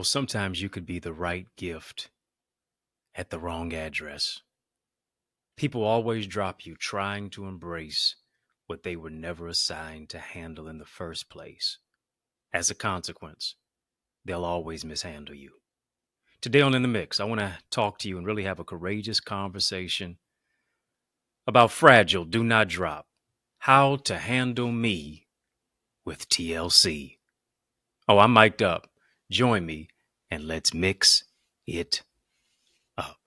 Sometimes you could be the right gift at the wrong address. People always drop you trying to embrace what they were never assigned to handle in the first place. As a consequence, they'll always mishandle you. Today on In the Mix, I want to talk to you and really have a courageous conversation about fragile, do not drop, how to handle me with TLC. Oh, I'm mic'd up. Join me and let's mix it up.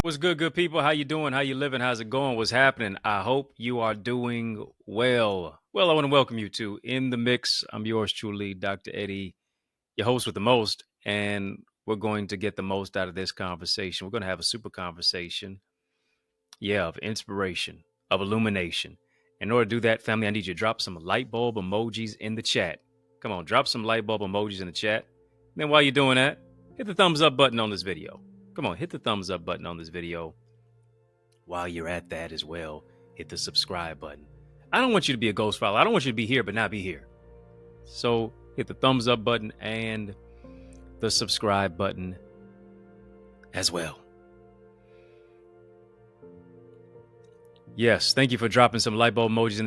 What's good people? How you doing? How you living? How's it going? What's happening? I hope you are doing well. Well, I want to welcome you to In the Mix. I'm yours truly, Dr. Eddie, your host with the most, and we're going to get the most out of this conversation. We're going to have a super conversation, of inspiration, of illumination. In order to do that, family, I need you to drop some light bulb emojis in the chat. Come on, drop some light bulb emojis in the chat. And then while you're doing that, hit the thumbs up button on this video. Come on, hit the thumbs up button on this video. While you're at that as well, hit the subscribe button. I don't want you to be a ghost follower. I don't want you to be here but not be here. So hit the thumbs up button and the subscribe button as well. Yes, thank you for dropping some light bulb emojis in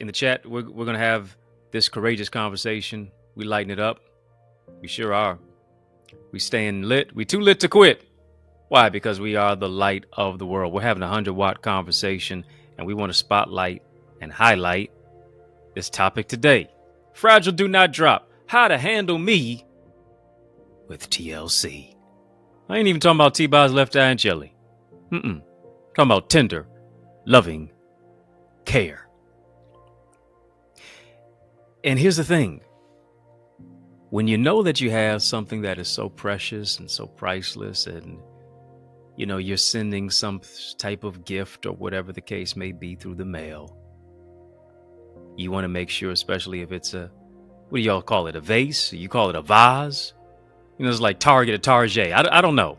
the chat. We're going to have this courageous conversation. We lighten it up. We sure are. We staying lit. We too lit to quit. Why? Because we are the light of the world. We're having a 100-watt conversation, and we want to spotlight and highlight this topic today. Fragile, do not drop. How to handle me with TLC. I ain't even talking about T-Boz left eye and jelly. Talking about tender, loving care. And here's the thing. When you know that you have something that is so precious and so priceless, and you're sending some type of gift or whatever the case may be through the mail, you want to make sure, especially if it's what do y'all call it? A vase? You call it a vase? It's like Target or Target. I don't know.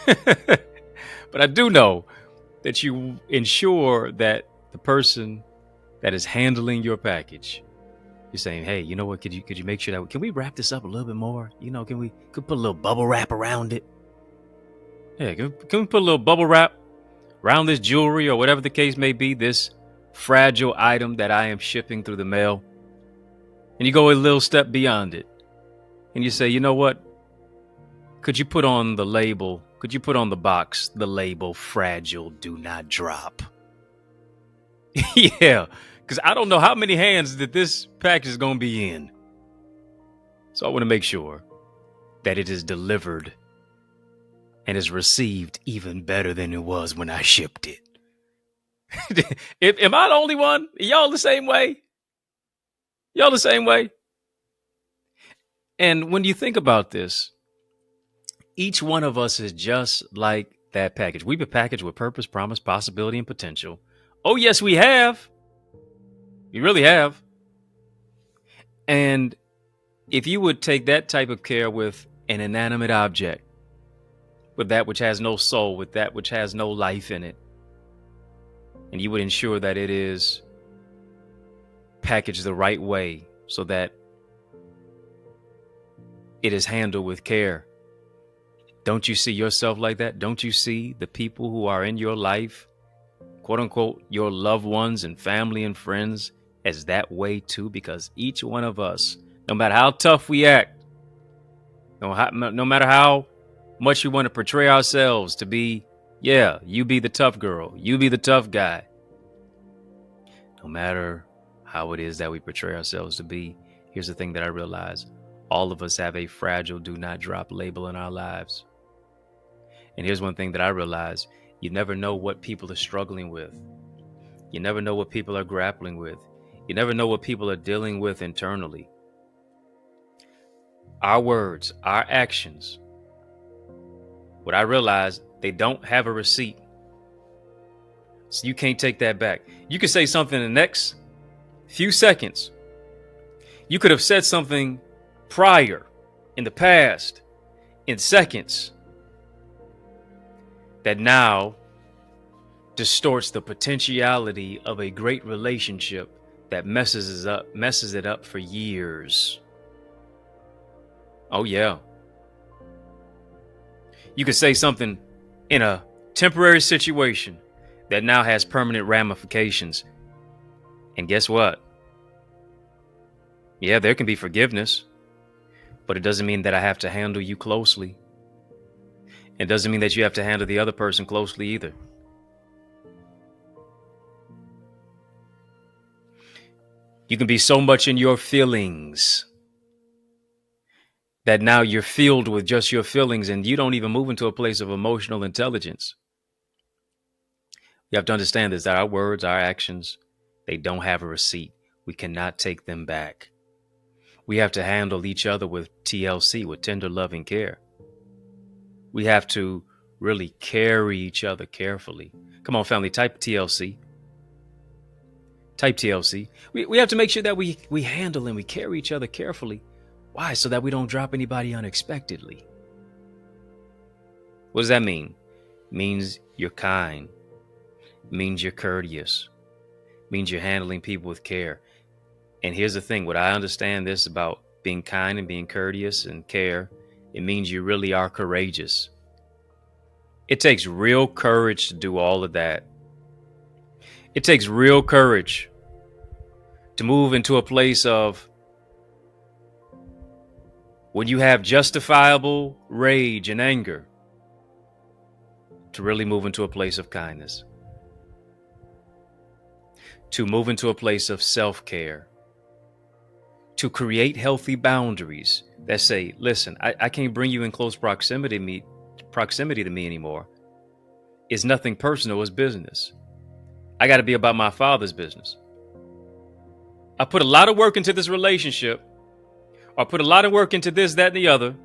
But I do know that you ensure that the person that is handling your package, you're saying, hey, you know what? Could you make sure that can we wrap this up a little bit more? Can we put a little bubble wrap around it? Yeah, can we put a little bubble wrap around this jewelry or whatever the case may be, this fragile item that I am shipping through the mail? And you go a little step beyond it. And you say, you know what? Could you put on the label? Could you put on the box the label fragile, do not drop? Yeah, because I don't know how many hands that this package is going to be in. So I want to make sure that it is delivered and is received even better than it was when I shipped it. Am I the only one? Y'all the same way? Y'all the same way? And when you think about this, each one of us is just like that package. We've been packaged with purpose, promise, possibility, and potential. Oh, yes, we have. We really have. And if you would take that type of care with an inanimate object, with that which has no soul, with that which has no life in it, and you would ensure that it is packaged the right way so that it is handled with care. Don't you see yourself like that? Don't you see the people who are in your life, quote unquote, your loved ones and family and friends, as that way too? Because each one of us, no matter how tough we act, no matter how much we want to portray ourselves to be, you be the tough girl, you be the tough guy. No matter how it is that we portray ourselves to be, here's the thing that I realize. all of us have a fragile do not drop label in our lives. And here's one thing that I realize: you never know what people are struggling with. You never know what people are grappling with. You never know what people are dealing with internally. Our words, our actions, what I realize, they don't have a receipt. So you can't take that back. You could say something in the next few seconds. You could have said something prior, in the past, in seconds, that now distorts the potentiality of a great relationship that messes it up for years. Oh yeah. You could say something in a temporary situation that now has permanent ramifications. And guess what? Yeah, there can be forgiveness, but it doesn't mean that I have to handle you closely. It doesn't mean that you have to handle the other person closely either. You can be so much in your feelings that now you're filled with just your feelings and you don't even move into a place of emotional intelligence. You have to understand this, that our words, our actions, they don't have a receipt. We cannot take them back. We have to handle each other with TLC, with tender loving care. We have to really carry each other carefully. Come on, family, type TLC. Type TLC. We have to make sure that we handle and we carry each other carefully. Why? So that we don't drop anybody unexpectedly. What does that mean? It means you're kind. It means you're courteous. It means you're handling people with care. And here's the thing, what I understand this about being kind and being courteous and care, it means you really are courageous. It takes real courage to do all of that. It takes real courage to move into a place of, when you have justifiable rage and anger, to really move into a place of kindness, to move into a place of self-care, to create healthy boundaries that say, listen, I can't bring you in close proximity to me anymore. It's nothing personal, it's business. I got to be about my Father's business. I put a lot of work into this relationship, or put a lot of work into this, that, and the other,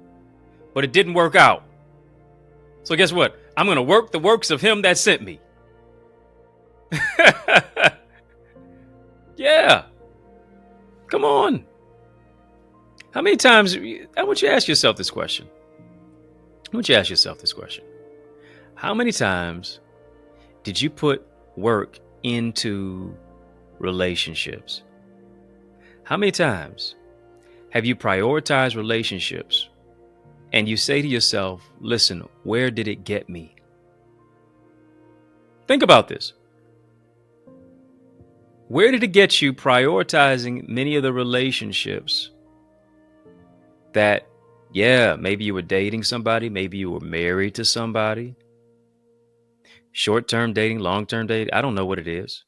but it didn't work out. So guess what? I'm going to work the works of him that sent me. Yeah. Come on. How many times, I want you to ask yourself this question. How many times did you put work into relationships? How many times have you prioritized relationships and you say to yourself, listen, where did it get me? Think about this. Where did it get you prioritizing many of the relationships that, yeah, maybe you were dating somebody, maybe you were married to somebody, short-term dating, long-term dating, I don't know what it is.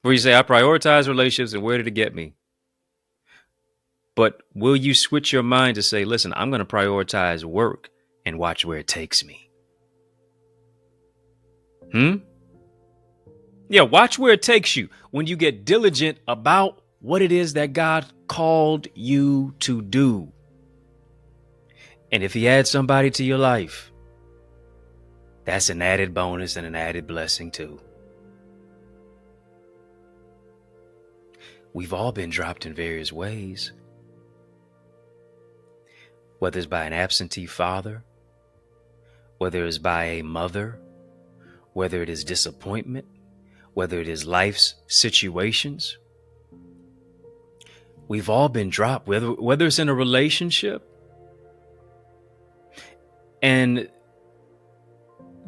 Where you say, I prioritize relationships and where did it get me? But will you switch your mind to say, listen, I'm going to prioritize work and watch where it takes me? Yeah, watch where it takes you when you get diligent about what it is that God called you to do. And if he adds somebody to your life, that's an added bonus and an added blessing too. We've all been dropped in various ways. Whether it's by an absentee father, whether it's by a mother, whether it is disappointment, whether it is life's situations. We've all been dropped, whether it's in a relationship. And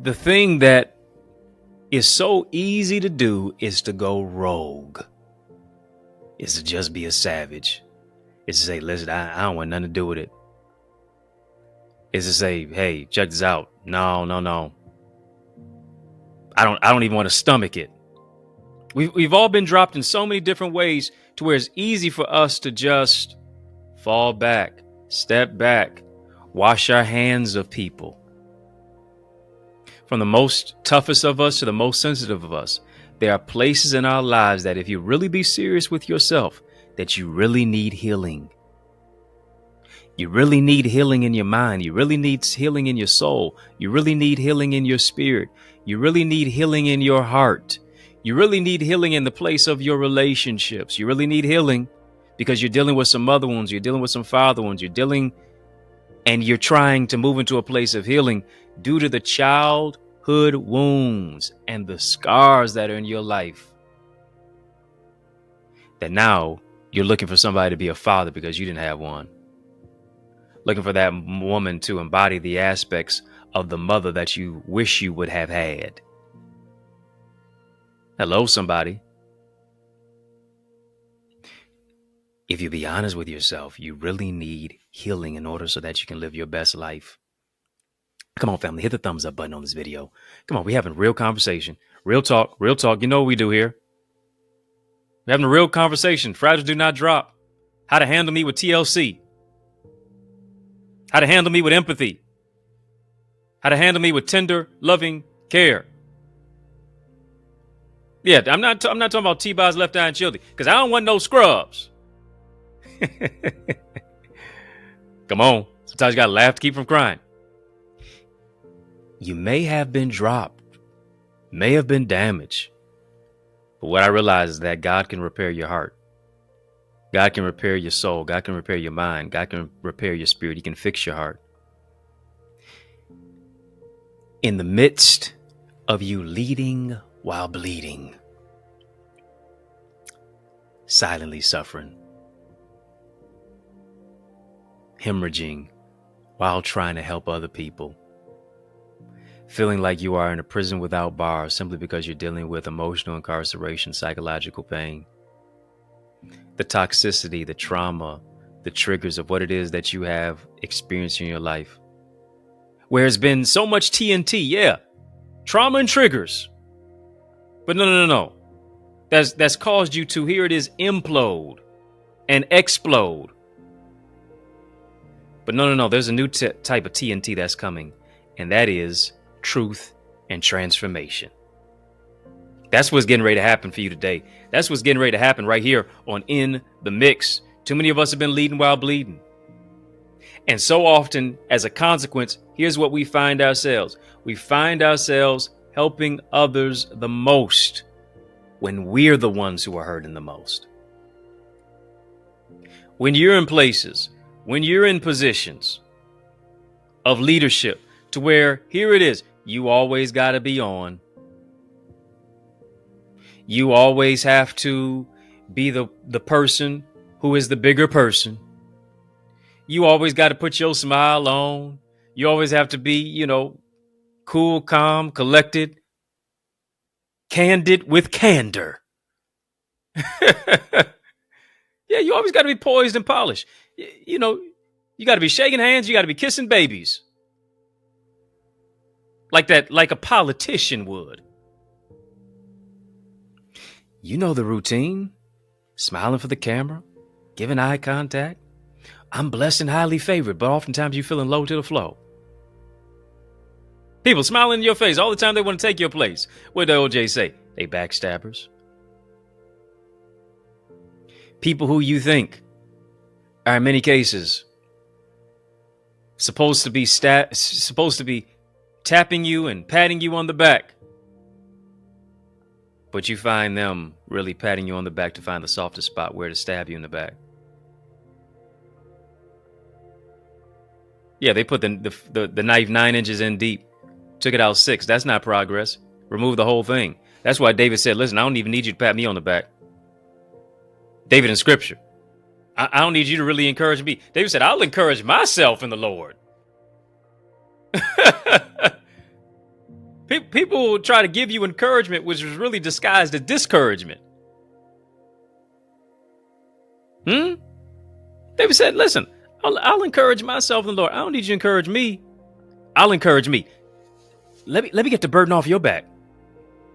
the thing that is so easy to do is to go rogue, is to just be a savage. Is to say, listen, I don't want nothing to do with it. Is to say, hey, check this out. No. I don't even want to stomach it. We've all been dropped in so many different ways to where it's easy for us to just fall back, step back, wash our hands of people. From the most toughest of us to the most sensitive of us, there are places in our lives that if you really be serious with yourself, that you really need healing. You really need healing in your mind. You really need healing in your soul. You really need healing in your spirit. You really need healing in your heart. You really need healing in the place of your relationships. You really need healing because you're dealing with some mother wounds. You're dealing with some father wounds. And you're trying to move into a place of healing due to the childhood wounds and the scars that are in your life. That now you're looking for somebody to be a father because you didn't have one. Looking for that woman to embody the aspects of the mother that you wish you would have had. Hello, somebody. If you be honest with yourself, you really need healing in order so that you can live your best life. Come on, family, hit the thumbs up button on this video. Come on, we're having real conversation, real talk, real talk. You know what we do here. We're having a real conversation. Fragile do not drop. How to handle me with TLC. How to handle me with empathy. How to handle me with tender, loving care. Yeah, I'm not talking about T-Boz left eye and chili, because I don't want no scrubs. Come on. Sometimes you got to laugh to keep from crying. You may have been dropped, may have been damaged. But what I realize is that God can repair your heart. God can repair your soul. God can repair your mind. God can repair your spirit. He can fix your heart. In the midst of you leading while bleeding, silently suffering, hemorrhaging while trying to help other people, feeling like you are in a prison without bars simply because you're dealing with emotional incarceration, psychological pain, the toxicity, the trauma, the triggers of what it is that you have experienced in your life, where it's been so much TNT, yeah, trauma and triggers, but no. That's caused you to, here it is, implode and explode. But no, there's a new type of TNT that's coming, and that is truth and transformation. That's what's getting ready to happen for you today. That's what's getting ready to happen right here on In the Mix. Too many of us have been leading while bleeding. And so often, as a consequence, here's what we find ourselves. We find ourselves helping others the most when we're the ones who are hurting the most. When you're in places, when you're in positions of leadership to where, here it is, you always got to be on. You always have to be the person who is the bigger person. You always got to put your smile on. You always have to be, cool, calm, collected, candid with candor. Yeah, you always got to be poised and polished. You got to be shaking hands. You got to be kissing babies. Like that, like a politician would. You know the routine. Smiling for the camera, giving eye contact. I'm blessed and highly favored, but oftentimes you're feeling low to the flow. People smiling in your face all the time. They want to take your place. What did OJ say? They backstabbers. People who you think are in many cases supposed to be tapping you and patting you on the back. But you find them really patting you on the back to find the softest spot where to stab you in the back. Yeah, they put the knife 9 inches in deep, took it out 6. That's not progress. Remove the whole thing. That's why David said, listen, I don't even need you to pat me on the back. David in scripture. I don't need you to really encourage me. David said, I'll encourage myself in the Lord. People will try to give you encouragement, which is really disguised as discouragement. David said, listen, I'll encourage myself in the Lord. I don't need you to encourage me. I'll encourage me. Let me get the burden off your back.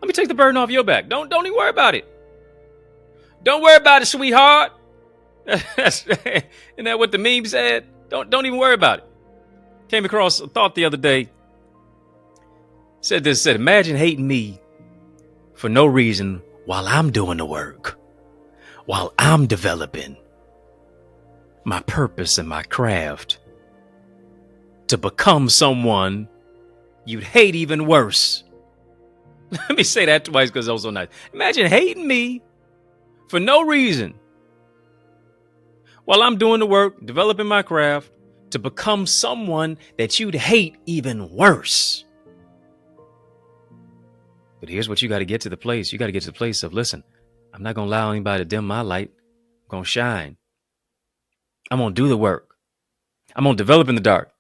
Let me take the burden off your back. Don't even worry about it. Don't worry about it, sweetheart. Isn't that what the meme said? Don't even worry about it. Came across a thought the other day. Said, imagine hating me for no reason while I'm doing the work, while I'm developing my purpose and my craft to become someone you'd hate even worse. Let me say that twice because that was so nice. Imagine hating me for no reason while I'm doing the work, developing my craft to become someone that you'd hate even worse. But here's what you got to get to the place. You got to get to the place of, listen, I'm not going to allow anybody to dim my light. I'm going to shine. I'm going to do the work. I'm going to develop in the dark.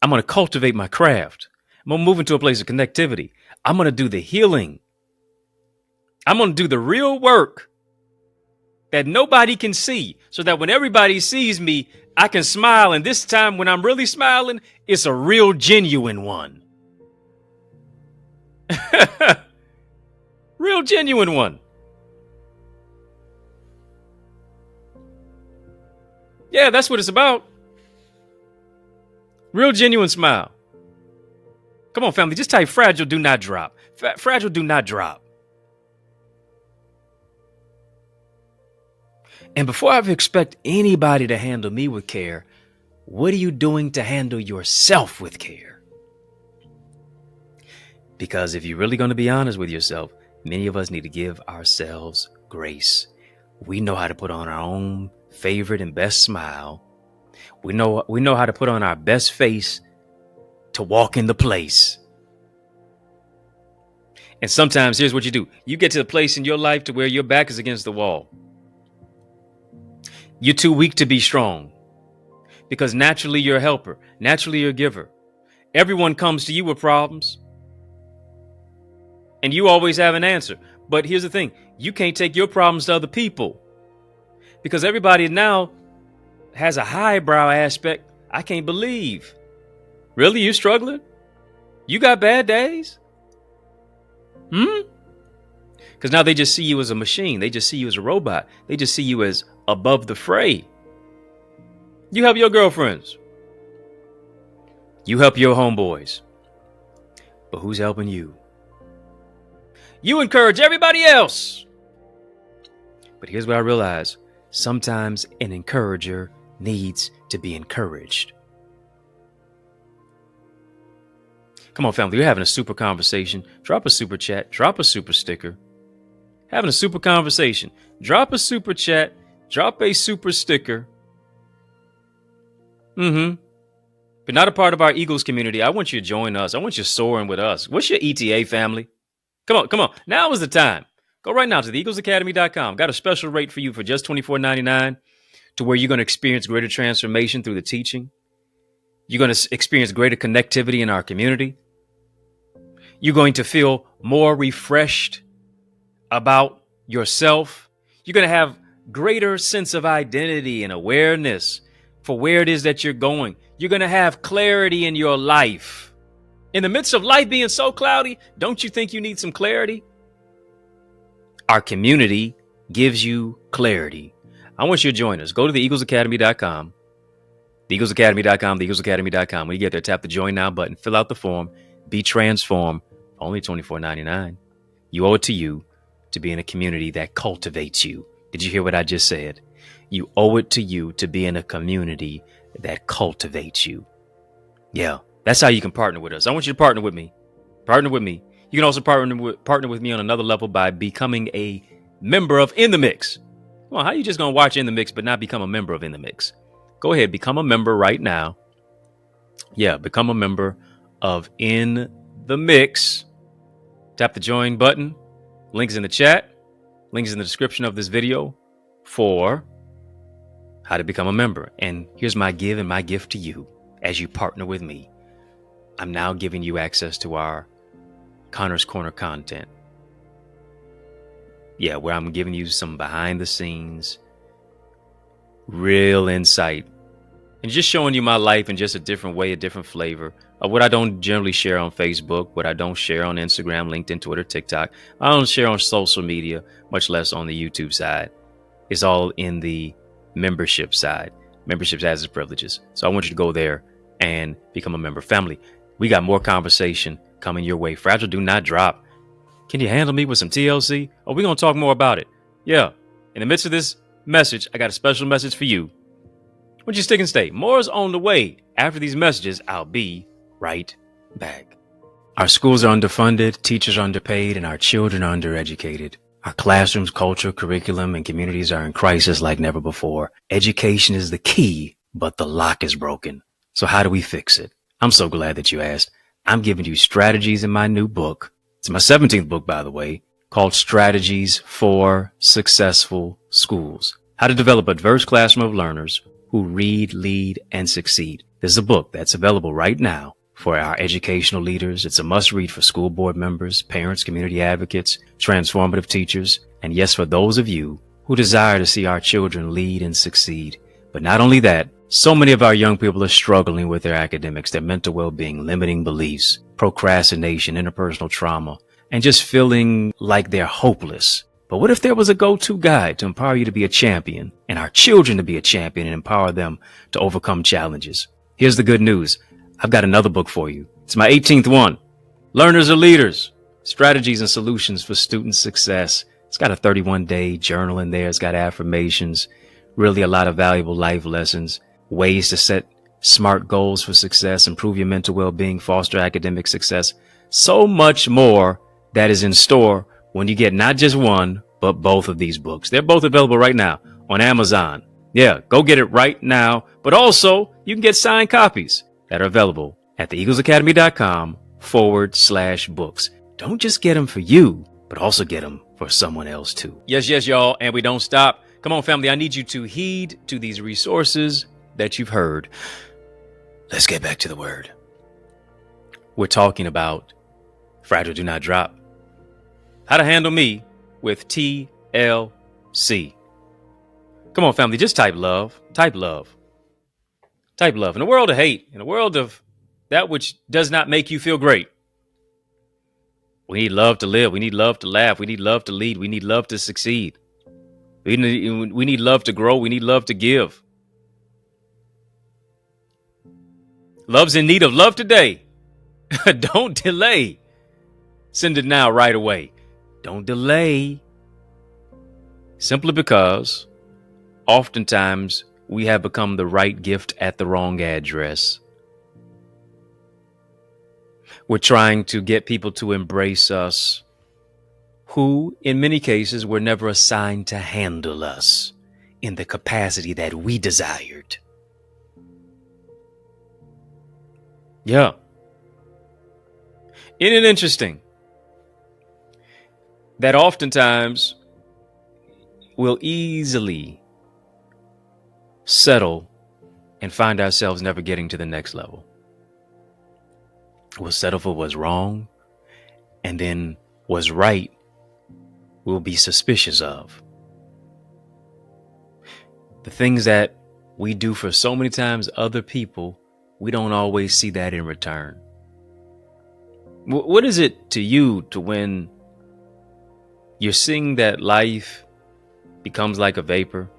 I'm going to cultivate my craft. I'm going to move into a place of connectivity. I'm going to do the healing. I'm going to do the real work that nobody can see, so that when everybody sees me, I can smile. And this time when I'm really smiling, it's a real genuine one. Real genuine one. Yeah, that's what it's about. Real genuine smile. Come on, family. Just type fragile, do not drop. Fragile, do not drop. And before I expect anybody to handle me with care, what are you doing to handle yourself with care? Because if you're really going to be honest with yourself, many of us need to give ourselves grace. We know how to put on our own favorite and best smile. We know how to put on our best face to walk in the place. And sometimes here's what you do. You get to the place in your life to where your back is against the wall. You're too weak to be strong because naturally you're a helper. Naturally you're a giver. Everyone comes to you with problems and you always have an answer. But here's the thing. You can't take your problems to other people because everybody now has a highbrow aspect. I can't believe. Really? You struggling? You got bad days? Because now they just see you as a machine. They just see you as a robot. They just see you as above the fray. You help your girlfriends. You help your homeboys. But who's helping you? You encourage everybody else. But here's what I realize. Sometimes an encourager needs to be encouraged. Come on, family. We're having a super conversation. Drop a super chat. Drop a super sticker. Having a super conversation. Drop a super chat. Drop a super sticker. But not a part of our Eagles community. I want you to join us. I want you soaring with us. What's your ETA, family? Come on. Now is the time. Go right now to theeaglesacademy.com. Got a special rate for you for just $24.99 to where you're going to experience greater transformation through the teaching. You're going to experience greater connectivity in our community. You're going to feel more refreshed about yourself. You're going to have greater sense of identity and awareness for where it is that you're going. You're going to have clarity in your life. In the midst of life being so cloudy, don't you think you need some clarity? Our community gives you clarity. I want you to join us. Go to theeaglesacademy.com. TheEaglesAcademy.com, TheEaglesAcademy.com. When you get there, tap the Join Now button, fill out the form, be transformed. Only $24.99. You owe it to you to be in a community that cultivates you. Did you hear what I just said? You owe it to you to be in a community that cultivates you. Yeah, that's how you can partner with us. I want you to partner with me. Partner with me. You can also partner with me on another level by becoming a member of In the Mix. Come on, how are you just going to watch In the Mix but not become a member of In the Mix? Go ahead, become a member right now. Yeah, become a member of In the Mix. Tap the join button. Links in the chat. Links in the description of this video for how to become a member. And here's my give and my gift to you as you partner with me. I'm now giving you access to our Connor's Corner content. Yeah, where I'm giving you some behind the scenes, real insight and just showing you my life in just a different way, a different flavor of what I don't generally share on Facebook, what I don't share on Instagram, LinkedIn, Twitter, TikTok. I don't share on social media, much less on the YouTube side. It's all in the membership side. Membership has its privileges. So I want you to go there and become a member. Family, we got more conversation coming your way. Fragile, do not drop. Can you handle me with some TLC? Oh, we're going to talk more about it. Yeah. In the midst of this message, I got a special message for you. Would you stick and stay? More is on the way. After these messages, I'll be right back. Our schools are underfunded, teachers are underpaid, and our children are undereducated. Our classrooms, culture, curriculum, and communities are in crisis like never before. Education is the key, but the lock is broken. So how do we fix it? I'm so glad that you asked. I'm giving you strategies in my new book. It's my 17th book, by the way, called Strategies for Successful Schools. How to develop a diverse classroom of learners who read, lead, and succeed. This is a book that's available right now for our educational leaders. It's a must-read for school board members, parents, community advocates, transformative teachers, and yes, for those of you who desire to see our children lead and succeed. But not only that, so many of our young people are struggling with their academics, their mental well-being, limiting beliefs, procrastination, interpersonal trauma, and just feeling like they're hopeless. But what if there was a go-to guide to empower you to be a champion and our children to be a champion and empower them to overcome challenges? Here's the good news. I've got another book for you. It's my 18th one. Learners are Leaders, Strategies and Solutions for Student Success. It's got a 31-day journal in there. It's got affirmations, really a lot of valuable life lessons, ways to set smart goals for success, improve your mental well-being, foster academic success. So much more that is in store when you get not just one, but both of these books. They're both available right now on Amazon. Yeah, go get it right now. But also, you can get signed copies that are available at theeaglesacademy.com/books. Don't just get them for you, but also get them for someone else too. Yes, y'all. And we don't stop. Come on, family. I need you to heed to these resources that you've heard. Let's get back to the word. We're talking about Fragile, Do Not Drop. How to handle me with TLC. Come on, family. Just type love. Type love. Type love. In a world of hate, in a world of that which does not make you feel great, we need love to live. We need love to laugh. We need love to lead. We need love to succeed. We need love to grow. We need love to give. Love's in need of love today. Don't delay. Send it now, right away. Don't delay. Simply because oftentimes we have become the right gift at the wrong address. We're trying to get people to embrace us who, in many cases, were never assigned to handle us in the capacity that we desired. Yeah. Isn't it interesting that oftentimes we'll easily settle and find ourselves never getting to the next level? We'll settle for what's wrong, and then what's right we'll be suspicious of. The things that we do for so many times other people, we don't always see that in return. What is it to you to when you're seeing that life becomes like a vapor?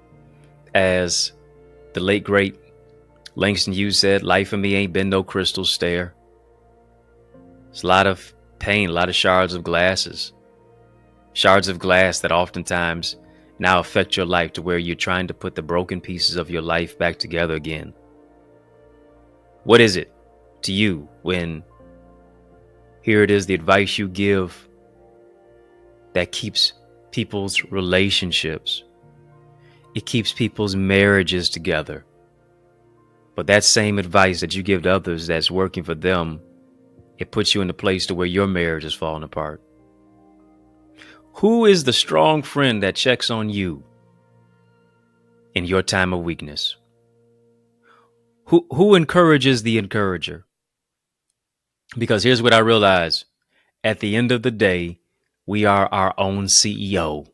As the late great Langston Hughes said, life for me ain't been no crystal stair. It's a lot of pain, a lot of shards of glass that oftentimes now affect your life to where you're trying to put the broken pieces of your life back together again. What is it to you when here it is, the advice you give that keeps people's relationships, it keeps people's marriages together. But that same advice that you give to others that's working for them, it puts you in a place to where your marriage is falling apart. Who is the strong friend that checks on you in your time of weakness? Who encourages the encourager? Because here's what I realize. At the end of the day, we are our own CEO.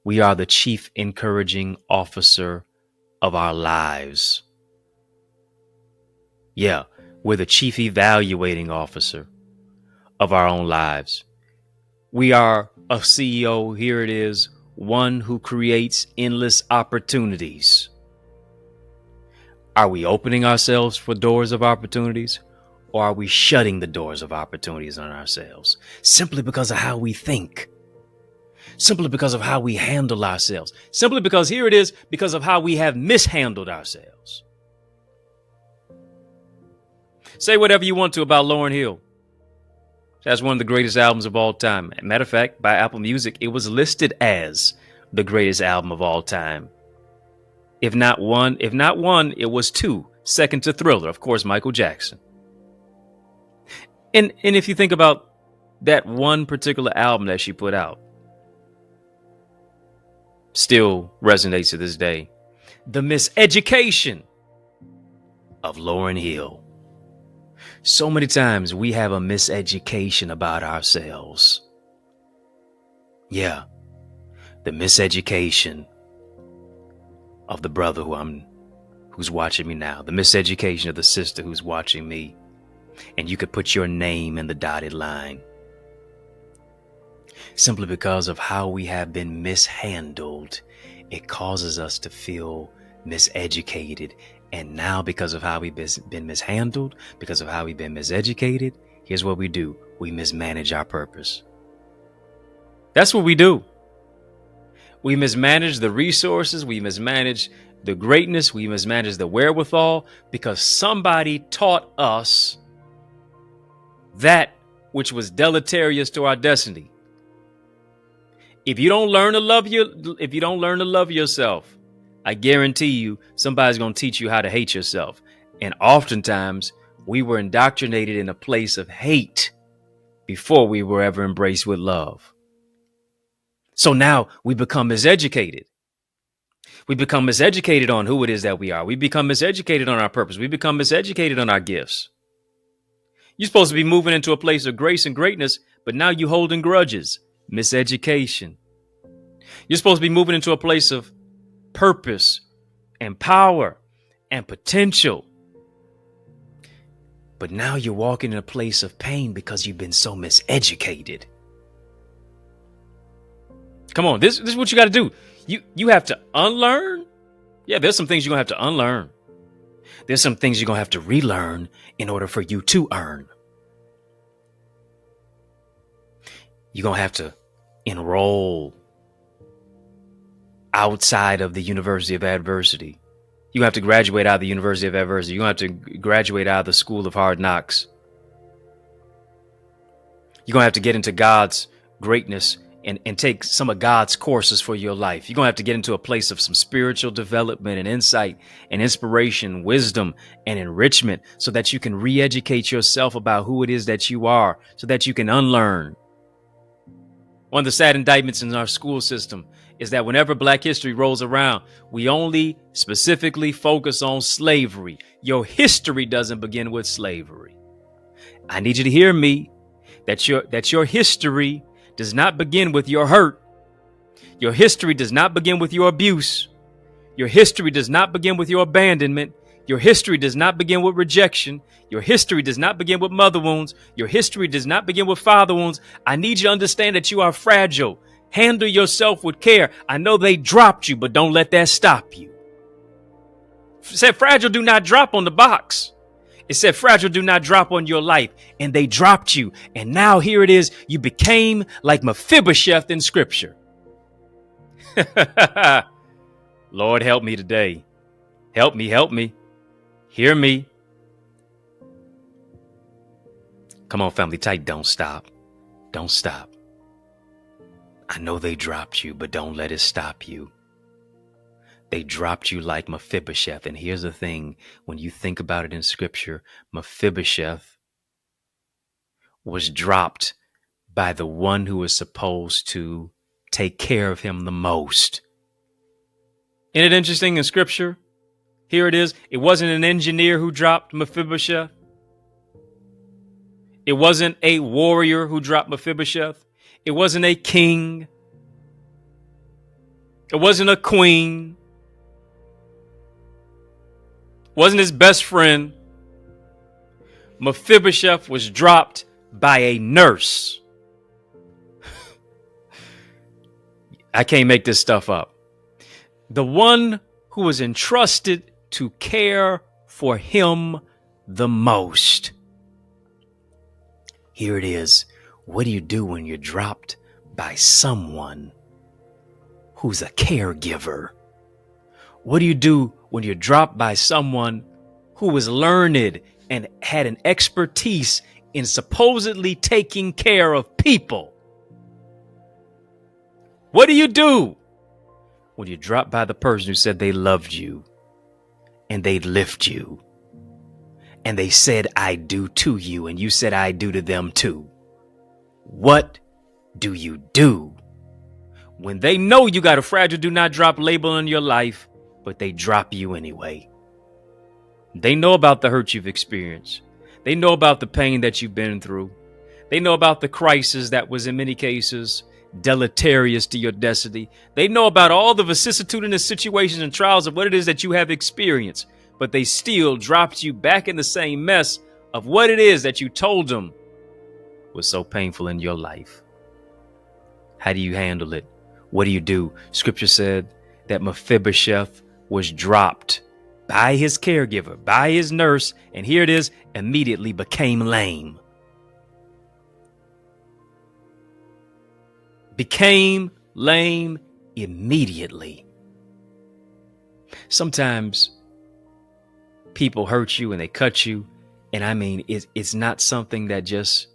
We are the chief encouraging officer of our lives. Yeah, we're the chief evaluating officer of our own lives. We are a CEO. Here it is, one who creates endless opportunities. Are we opening ourselves for doors of opportunities, or are we shutting the doors of opportunities on ourselves simply because of how we think? Simply because of how we handle ourselves? Simply because, here it is, because of how we have mishandled ourselves? Say whatever you want to about Lauryn Hill. That's one of the greatest albums of all time. Matter of fact, by Apple Music, it was listed as the greatest album of all time. If not one, it was two. Second to Thriller, of course, Michael Jackson. And if you think about that one particular album that she put out, still resonates to this day. The Miseducation of Lauryn Hill. So many times we have a miseducation about ourselves. Yeah, the miseducation of the brother who's watching me now, the miseducation of the sister who's watching me, and you could put your name in the dotted line. Simply because of how we have been mishandled, it causes us to feel miseducated. And now, because of how we've been mishandled, because of how we've been miseducated, here's what we do. We mismanage our purpose. That's what we do. We mismanage the resources. We mismanage the greatness. We mismanage the wherewithal because somebody taught us that which was deleterious to our destiny. If you don't learn to love yourself, I guarantee you somebody's going to teach you how to hate yourself. And oftentimes we were indoctrinated in a place of hate before we were ever embraced with love. So now we become miseducated. We become miseducated on who it is that we are. We become miseducated on our purpose. We become miseducated on our gifts. You're supposed to be moving into a place of grace and greatness, but now you're holding grudges. Miseducation. You're supposed to be moving into a place of purpose and power and potential. But now you're walking in a place of pain because you've been so miseducated. Come on, this is what you got to do. You have to unlearn. Yeah, there's some things you're going to have to unlearn. There's some things you're going to have to relearn in order for you to earn. You're going to have to enroll outside of the University of Adversity. You have to graduate out of the University of Adversity. You have to graduate out of the School of Hard Knocks. You're going to have to get into God's greatness and take some of God's courses for your life. You're going to have to get into a place of some spiritual development and insight and inspiration, wisdom and enrichment so that you can re-educate yourself about who it is that you are, so that you can unlearn. One of the sad indictments in our school system is that whenever Black history rolls around, we only specifically focus on slavery. Your history doesn't begin with slavery. I need you to hear me, that your history does not begin with your hurt. Your history does not begin with your abuse. Your history does not begin with your abandonment. Your history does not begin with rejection. Your history does not begin with mother wounds. Your history does not begin with father wounds. I need you to understand that you are fragile. Handle yourself with care. I know they dropped you, but don't let that stop you. It said fragile do not drop on the box. It said fragile do not drop on your life, and they dropped you. And now here it is. You became like Mephibosheth in scripture. Lord, help me today. Help me, help me. Hear me. Come on, family tight. Don't stop. Don't stop. I know they dropped you, but don't let it stop you. They dropped you like Mephibosheth. And here's the thing. When you think about it in scripture, Mephibosheth was dropped by the one who was supposed to take care of him the most. Isn't it interesting in scripture? Here it is. It wasn't an engineer who dropped Mephibosheth. It wasn't a warrior who dropped Mephibosheth. It wasn't a king. It wasn't a queen. It wasn't his best friend. Mephibosheth was dropped by a nurse. I can't make this stuff up. The one who was entrusted to care for him the most. Here it is. What do you do when you're dropped by someone who's a caregiver? What do you do when you're dropped by someone who was learned and had an expertise in supposedly taking care of people? What do you do when you're dropped by the person who said they loved you and they'd lift you and they said, I do to you, and you said, I do to them too? What do you do when they know you got a fragile do not drop label in your life, but they drop you anyway? They know about the hurt you've experienced. They know about the pain that you've been through. They know about the crisis that was in many cases deleterious to your destiny. They know about all the vicissitudinous situations and trials of what it is that you have experienced, but they still dropped you back in the same mess of what it is that you told them was so painful in your life. How do you handle it? What do you do? Scripture said that Mephibosheth was dropped by his caregiver, by his nurse, and here it is, immediately became lame. Became lame immediately. Sometimes people hurt you and they cut you, and I mean, it's not something that just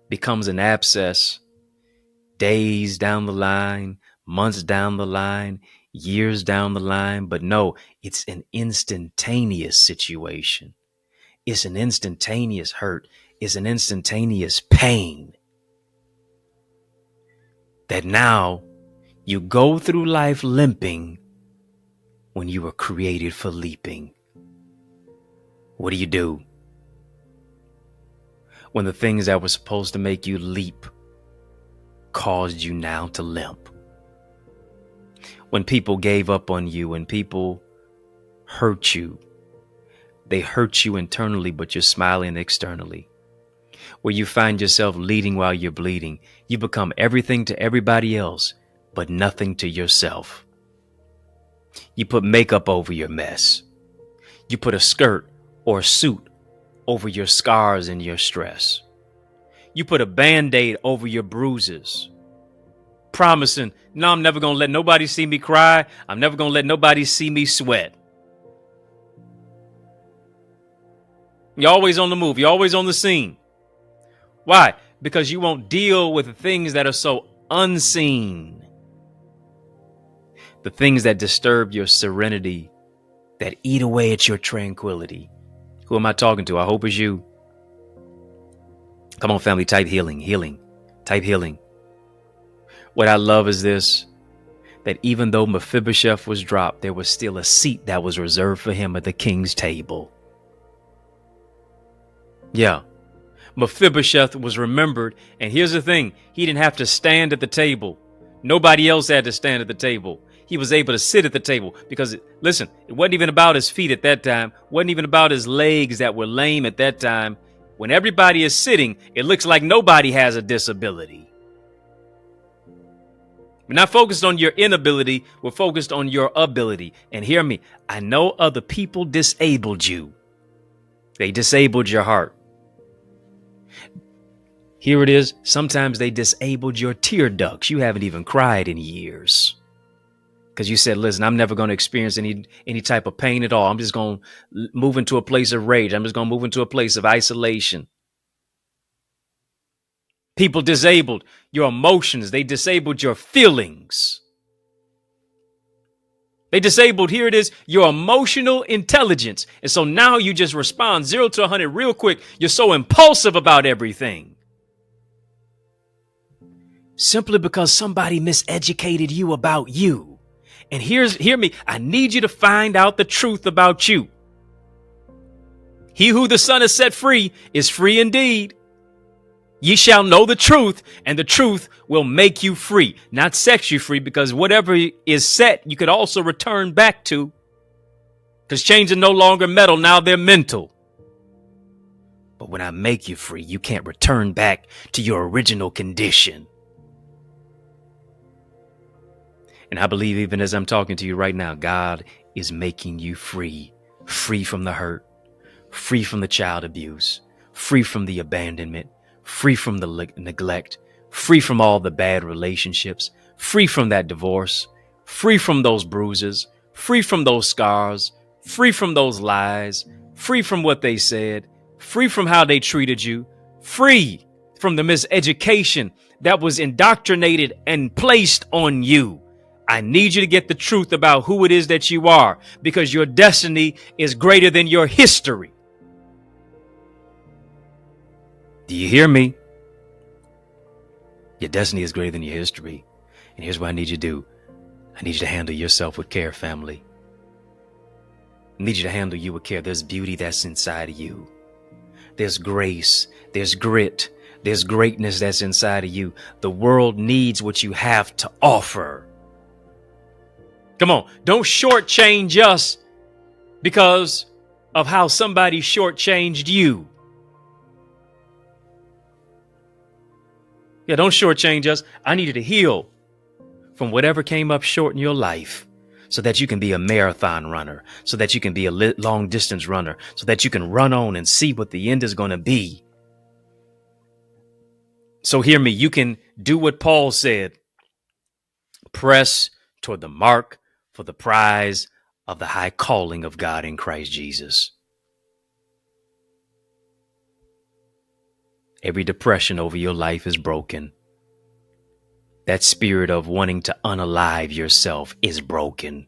becomes an abscess days down the line, months down the line, years down the line. But no, it's an instantaneous situation. It's an instantaneous hurt. It's an instantaneous pain that now you go through life limping when you were created for leaping. What do you do when the things that were supposed to make you leap caused you now to limp? When people gave up on you, when people hurt you, they hurt you internally, but you're smiling externally. Where you find yourself leading while you're bleeding. You become everything to everybody else, but nothing to yourself. You put makeup over your mess. You put a skirt or a suit over your scars and your stress. You put a Band-Aid over your bruises, promising, no, I'm never going to let nobody see me cry. I'm never going to let nobody see me sweat. You're always on the move. You're always on the scene. Why? Because you won't deal with the things that are so unseen. The things that disturb your serenity, that eat away at your tranquility. Who am I talking to? I hope it's you. Come on, family, type healing, type healing. What I love is this, that even though Mephibosheth was dropped, there was still a seat that was reserved for him at the king's table. Yeah, Mephibosheth was remembered. And here's the thing. He didn't have to stand at the table. Nobody else had to stand at the table. He was able to sit at the table because, listen, it wasn't even about his feet at that time. It wasn't even about his legs that were lame at that time. When everybody is sitting, it looks like nobody has a disability. We're not focused on your inability. We're focused on your ability. And hear me. I know other people disabled you. They disabled your heart. Here it is. Sometimes they disabled your tear ducts. You haven't even cried in years. Because you said, listen, I'm never going to experience any type of pain at all. I'm just going to move into a place of rage. I'm just going to move into a place of isolation. People disabled your emotions. They disabled your feelings. They disabled, here it is, your emotional intelligence. And so now you just respond 0 to 100 real quick. You're so impulsive about everything. Simply because somebody miseducated you about you. And hear me, I need you to find out the truth about you. He who the Son has set free is free indeed. Ye shall know the truth, and the truth will make you free. Not set you free, because whatever is set, you could also return back to. Because chains are no longer metal, now they're mental. But when I make you free, you can't return back to your original condition. And I believe even as I'm talking to you right now, God is making you free, free from the hurt, free from the child abuse, free from the abandonment, free from the neglect, free from all the bad relationships, free from that divorce, free from those bruises, free from those scars, free from those lies, free from what they said, free from how they treated you, free from the miseducation that was indoctrinated and placed on you. I need you to get the truth about who it is that you are, because your destiny is greater than your history. Do you hear me? Your destiny is greater than your history. And here's what I need you to do. I need you to handle yourself with care, family. I need you to handle you with care. There's beauty that's inside of you. There's grace. There's grit. There's greatness that's inside of you. The world needs what you have to offer. Come on, don't shortchange us because of how somebody shortchanged you. Yeah, don't shortchange us. I need you to heal from whatever came up short in your life so that you can be a marathon runner, so that you can be a long distance runner, so that you can run on and see what the end is going to be. So hear me, you can do what Paul said. Press toward the mark for the prize of the high calling of God in Christ Jesus. Every depression over your life is broken. That spirit of wanting to unalive yourself is broken.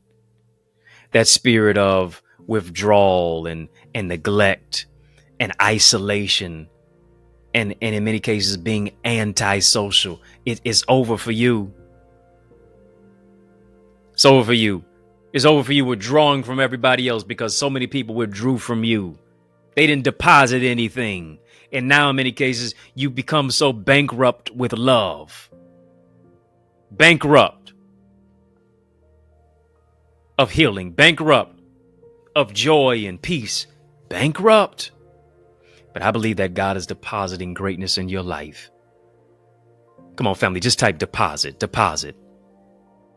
That spirit of withdrawal and neglect and isolation and in many cases being antisocial, it is over for you. It's over for you. It's over for you withdrawing from everybody else because so many people withdrew from you. They didn't deposit anything. And now in many cases, you become so bankrupt with love. Bankrupt of healing. Bankrupt of joy and peace. Bankrupt. But I believe that God is depositing greatness in your life. Come on, family, just type deposit, deposit.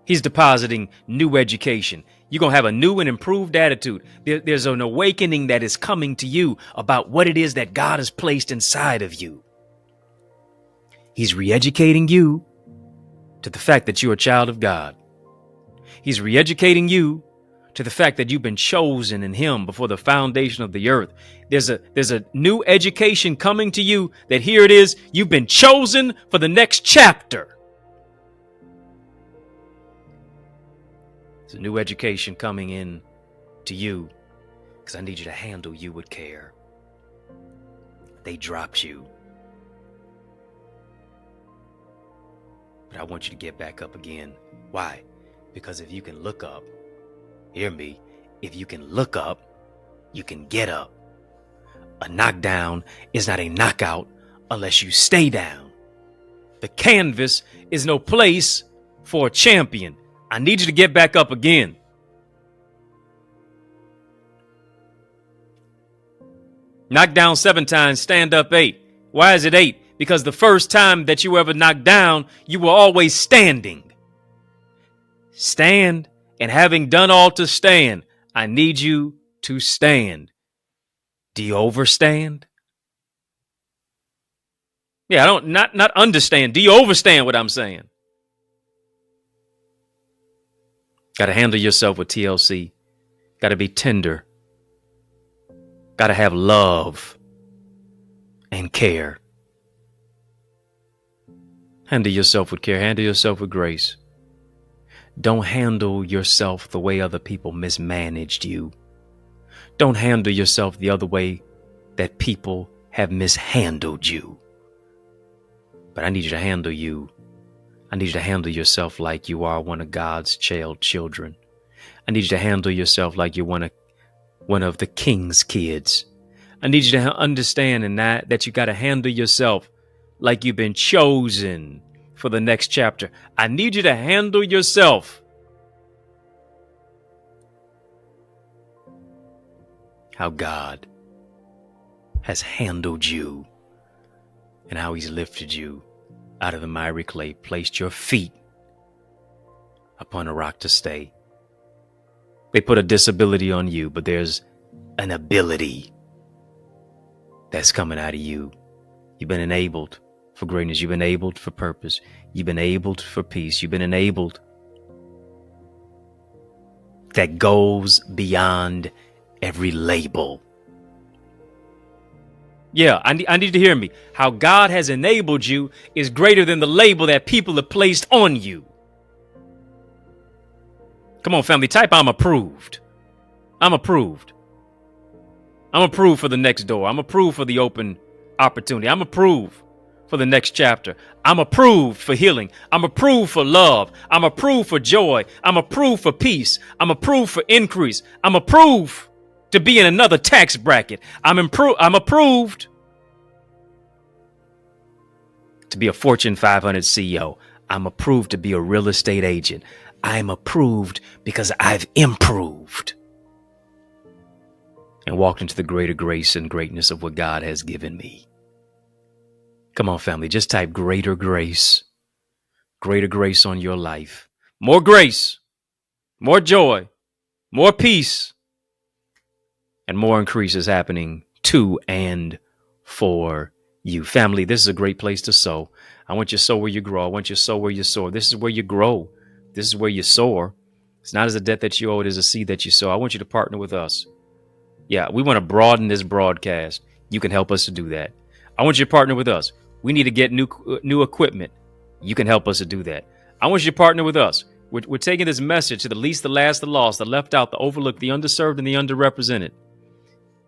He's depositing new education. You're going to have a new and improved attitude. There's an awakening that is coming to you about what it is that God has placed inside of you. He's re-educating you to the fact that you're a child of God. He's re-educating you to the fact that you've been chosen in Him before the foundation of the earth. There's a new education coming to you that here it is. You've been chosen for the next chapter. There's a new education coming in to you because I need you to handle you with care. They dropped you. But I want you to get back up again. Why? Because if you can look up, hear me, if you can look up, you can get up. A knockdown is not a knockout unless you stay down. The canvas is no place for a champion. I need you to get back up again. Knock down 7 times, stand up 8. Why is it 8? Because the first time that you ever knocked down, you were always standing. Stand, and having done all to stand, I need you to stand. Do you overstand? Yeah, I don't not understand. Do you overstand what I'm saying? Got to handle yourself with TLC. Got to be tender. Got to have love and care. Handle yourself with care. Handle yourself with grace. Don't handle yourself the way other people mismanaged you. Don't handle yourself the other way that people have mishandled you. But I need you to handle you. I need you to handle yourself like you are one of God's children. I need you to handle yourself like you're one of the king's kids. I need you to understand in that you got to handle yourself like you've been chosen for the next chapter. I need you to handle yourself how God has handled you and how he's lifted you out of the miry clay, placed your feet upon a rock to stay. They put a disability on you, but there's an ability that's coming out of you. You've been enabled for greatness. You've been enabled for purpose. You've been enabled for peace. You've been enabled that goes beyond every label. Yeah, I need to hear me. How God has enabled you is greater than the label that people have placed on you. Come on, family, type I'm approved. I'm approved. I'm approved for the next door. I'm approved for the open opportunity. I'm approved for the next chapter. I'm approved for healing. I'm approved for love. I'm approved for joy. I'm approved for peace. I'm approved for increase. I'm approved to be in another tax bracket. I'm approved to be a Fortune 500 CEO. I'm approved to be a real estate agent. I'm approved because I've improved and walked into the greater grace and greatness of what God has given me. Come on, family, just type greater grace on your life. More grace, more joy, more peace, and more increase is happening to and for you. Family, this is a great place to sow. I want you to sow where you grow. I want you to sow where you soar. This is where you grow. This is where you soar. It's not as a debt that you owe, it is a seed that you sow. I want you to partner with us. Yeah, we want to broaden this broadcast. You can help us to do that. I want you to partner with us. We need to get new equipment. You can help us to do that. I want you to partner with us. We're taking this message to the least, the last, the lost, the left out, the overlooked, the underserved, and the underrepresented.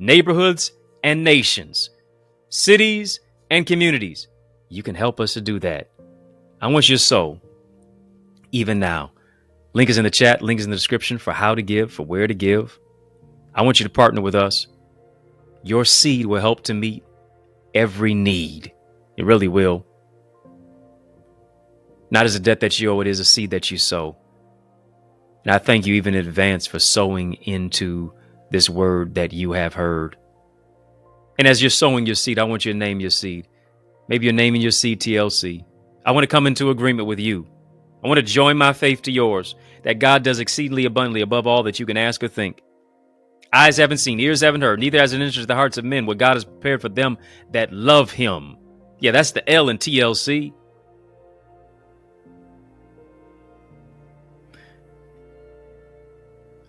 Neighborhoods and nations, cities and communities. You can help us to do that. I want you to sow even now. Link is in the chat. Link is in the description for how to give, for where to give. I want you to partner with us. Your seed will help to meet every need. It really will. Not as a debt that you owe, it is a seed that you sow. And I thank you even in advance for sowing into this word that you have heard. And as you're sowing your seed, I want you to name your seed. Maybe you're naming your seed TLC. I want to come into agreement with you. I want to join my faith to yours, that God does exceedingly abundantly above all that you can ask or think. Eyes haven't seen, ears haven't heard, neither has it entered the hearts of men what God has prepared for them that love him. Yeah, that's the L in TLC.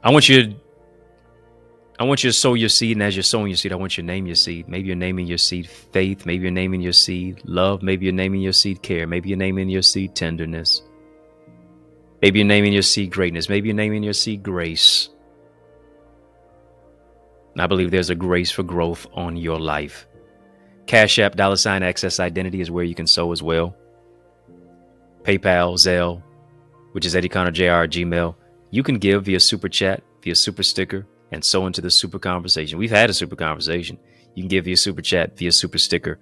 I want you to sow your seed, and as you're sowing your seed, I want you to name your seed. Maybe you're naming your seed faith. Maybe you're naming your seed love. Maybe you're naming your seed care. Maybe you're naming your seed tenderness. Maybe you're naming your seed greatness. Maybe you're naming your seed grace. And I believe there's a grace for growth on your life. Cash App, $ Access Identity is where you can sow as well. PayPal, Zelle, which is EddieConnorJr at Gmail. You can give via Super Chat, via Super Sticker, and sow into the Super Conversation. We've had a Super Conversation. You can give via Super Chat, via Super Sticker.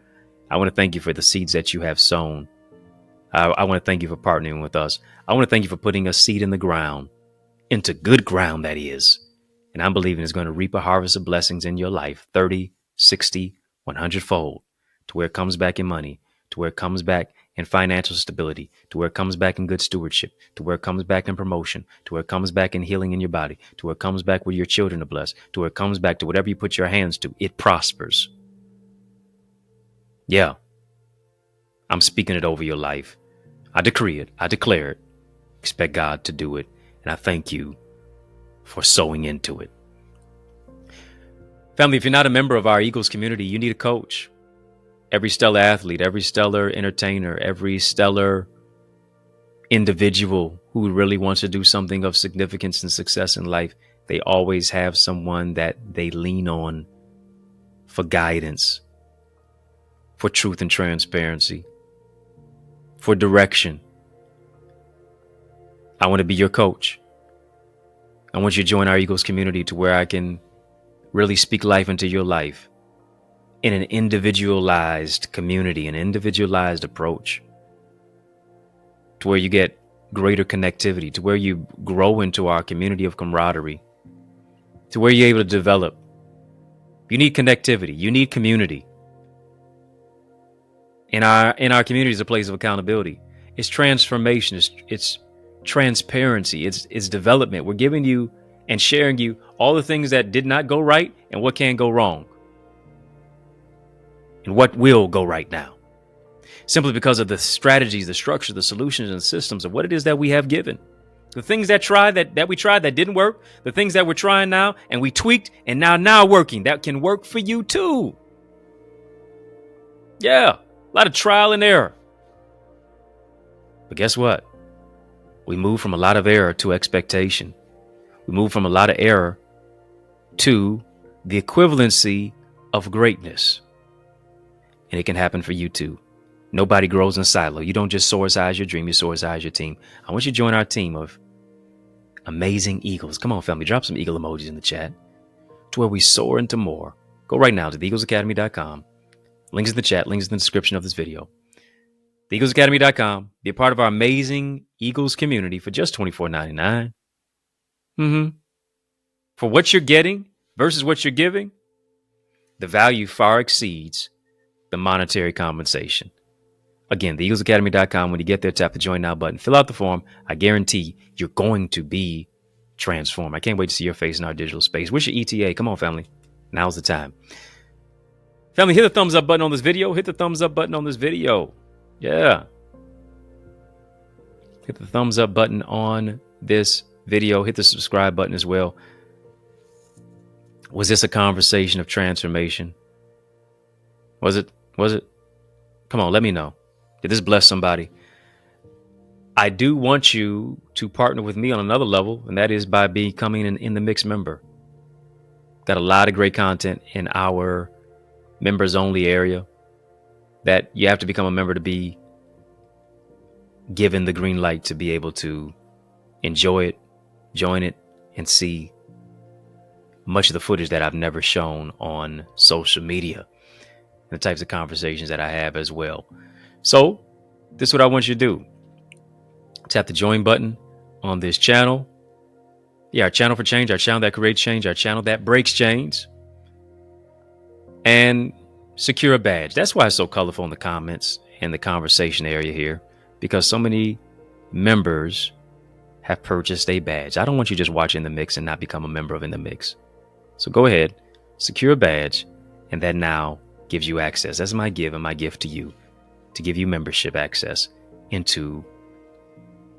I want to thank you for the seeds that you have sown. I want to thank you for partnering with us. I want to thank you for putting a seed in the ground, into good ground, that is. And I'm believing it's going to reap a harvest of blessings in your life, 30, 60, 100-fold, to where it comes back in money, to where it comes back in financial stability, to where it comes back in good stewardship, to where it comes back in promotion, to where it comes back in healing in your body, to where it comes back where your children are blessed, to where it comes back to whatever you put your hands to, it prospers. Yeah. I'm speaking it over your life. I decree it. I declare it. Expect God to do it. And I thank you for sowing into it. Family, if you're not a member of our Eagles community, you need a coach. Every stellar athlete, every stellar entertainer, every stellar individual who really wants to do something of significance and success in life, they always have someone that they lean on for guidance, for truth and transparency, for direction. I want to be your coach. I want you to join our Eagles community to where I can really speak life into your life in an individualized community, an individualized approach, to where you get greater connectivity, to where you grow into our community of camaraderie, to where you're able to develop You need connectivity. You need community. In our community is a place of accountability. It's transformation. It's transparency. It's development. We're giving you and sharing you all the things that did not go right and what can go wrong and what will go right now. Simply because of the strategies, the structure, the solutions and systems of what it is that we have given. The things that we tried that didn't work, the things that we're trying now and we tweaked and now working, that can work for you too. Yeah, a lot of trial and error. But guess what? We move from a lot of error to expectation. We move from a lot of error to the equivalency of greatness. And it can happen for you too. Nobody grows in silo. You don't just soar as high as your dream, you soar as high as your team. I want you to join our team of amazing eagles. Come on, family, drop some eagle emojis in the chat to where we soar into more. Go right now to theeaglesacademy.com. Links in the chat, links in the description of this video. Theeaglesacademy.com. Be a part of our amazing Eagles community for just $24.99. For what you're getting versus what you're giving, the value far exceeds the monetary compensation. Again, theeaglesacademy.com. When you get there, tap the join now button. Fill out the form. I guarantee you're going to be transformed. I can't wait to see your face in our digital space. What's your ETA? Come on, family. Now's the time. Family, hit the thumbs up button on this video. Hit the thumbs up button on this video. Yeah. Hit the thumbs up button on this video. Hit the subscribe button as well. Was this a conversation of transformation? Was it? Come on, let me know. Did this bless somebody? I do want you to partner with me on another level, and that is by becoming an In the Mix member. Got a lot of great content in our members only area that you have to become a member to be given the green light to be able to enjoy it, join it, and see much of the footage that I've never shown on social media, and the types of conversations that I have as well. So this is what I want you to do. Tap the join button on this channel. Yeah, our channel for change, our channel that creates change, our channel that breaks chains. And secure a badge. That's why it's so colorful in the comments and the conversation area here, because so many members have purchased a badge. I don't want you just watching the mix and not become a member of In the Mix. So go ahead, secure a badge, and that now gives you access. That's my give and my gift to you, to give you membership access into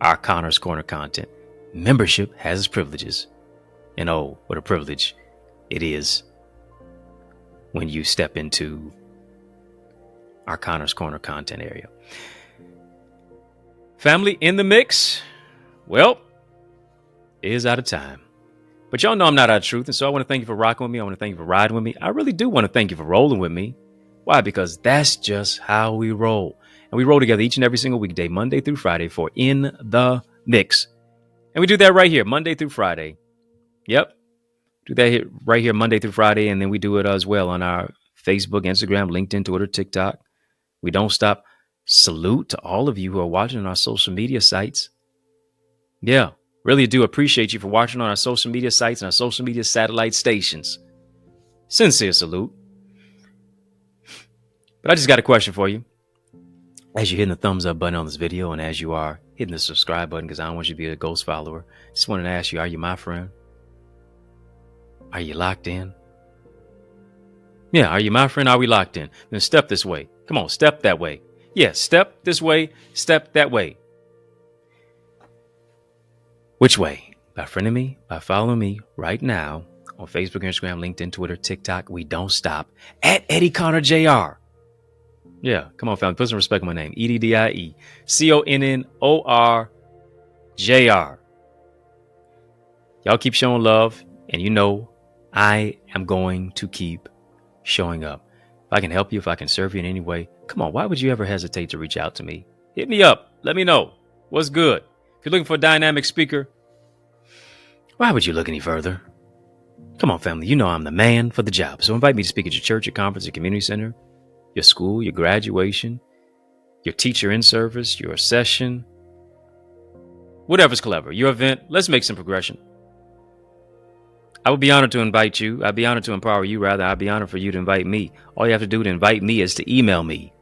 our Connor's Corner content. Membership has its privileges. And oh, what a privilege it is when you step into our Connor's Corner content area. Family, In the Mix, well, it is out of time. But y'all know I'm not out of truth, and so I want to thank you for rocking with me. I want to thank you for riding with me. I really do want to thank you for rolling with me. Why? Because that's just how we roll. And we roll together each and every single weekday, Monday through Friday, for In the Mix. And we do that right here, Monday through Friday. Yep. Do that right here, Monday through Friday. And then we do it as well on our Facebook, Instagram, LinkedIn, Twitter, TikTok. We don't stop. Salute to all of you who are watching on our social media sites. Yeah, really do appreciate you for watching on our social media sites and our social media satellite stations. Sincere salute. But I just got a question for you. As you're hitting the thumbs up button on this video, and as you are hitting the subscribe button, because I don't want you to be a ghost follower, just wanted to ask you, are you my friend? Are you locked in? Yeah, are you my friend? Are we locked in? Then step this way. Come on, step that way. Yeah, step this way, step that way. Which way? By friending me, by following me right now on Facebook, Instagram, LinkedIn, Twitter, TikTok. We don't stop at EddieConnorJr. Yeah, come on, family. Put some respect on my name. EddieConnorJr. Y'all keep showing love, and you know I am going to keep showing up. If I can help you, if I can serve you in any way, come on, why would you ever hesitate to reach out to me? Hit me up. Let me know what's good. If you're looking for a dynamic speaker, why would you look any further? Come on, family. You know I'm the man for the job. So invite me to speak at your church, your conference, your community center, your school, your graduation, your teacher in service, your session, whatever's clever, your event. Let's make some progression. I would be honored to invite you. I'd be honored to empower you, rather. I'd be honored for you to invite me. All you have to do to invite me is to email me.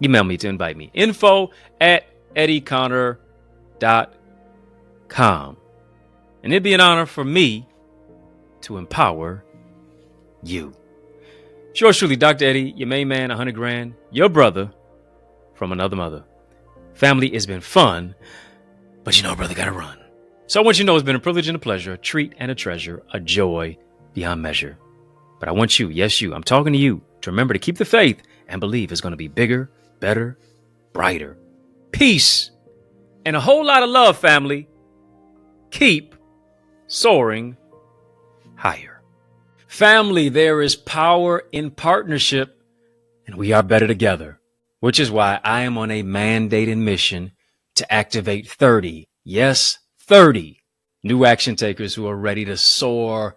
Email me to invite me. info@EddieConnor.com. And it'd be an honor for me to empower you. Yours truly, Dr. Eddie, your main man, 100 grand, your brother from another mother. Family, it's been fun, but you know, brother, gotta run. So I want you to know it's been a privilege and a pleasure, a treat and a treasure, a joy beyond measure. But I want you, yes, you, I'm talking to you, to remember to keep the faith and believe it's going to be bigger, better, brighter. Peace and a whole lot of love, family. Keep soaring higher. Family, there is power in partnership, and we are better together, which is why I am on a mandated mission to activate 30, yes, 30 new action takers who are ready to soar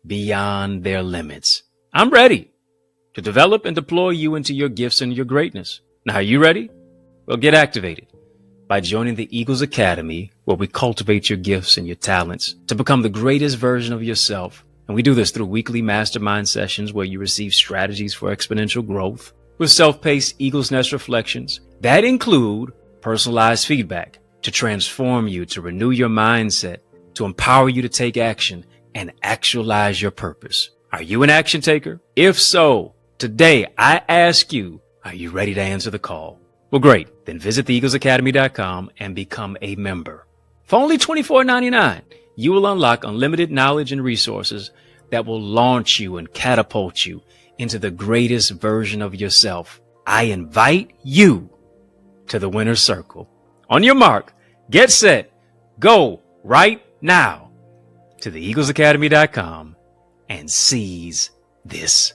beyond their limits. I'm ready to develop and deploy you into your gifts and your greatness. Now, are you ready? Well, get activated by joining the Eagles Academy, where we cultivate your gifts and your talents to become the greatest version of yourself. And we do this through weekly mastermind sessions where you receive strategies for exponential growth with self-paced Eagles Nest reflections that include personalized feedback to transform you, to renew your mindset, to empower you to take action and actualize your purpose. Are you an action taker? If so, today I ask you, are you ready to answer the call? Well, great. Then visit theeaglesacademy.com and become a member. For only $24.99, you will unlock unlimited knowledge and resources that will launch you and catapult you into the greatest version of yourself. I invite you to the winner's circle. On your mark, get set, go right now to theeaglesacademy.com and seize this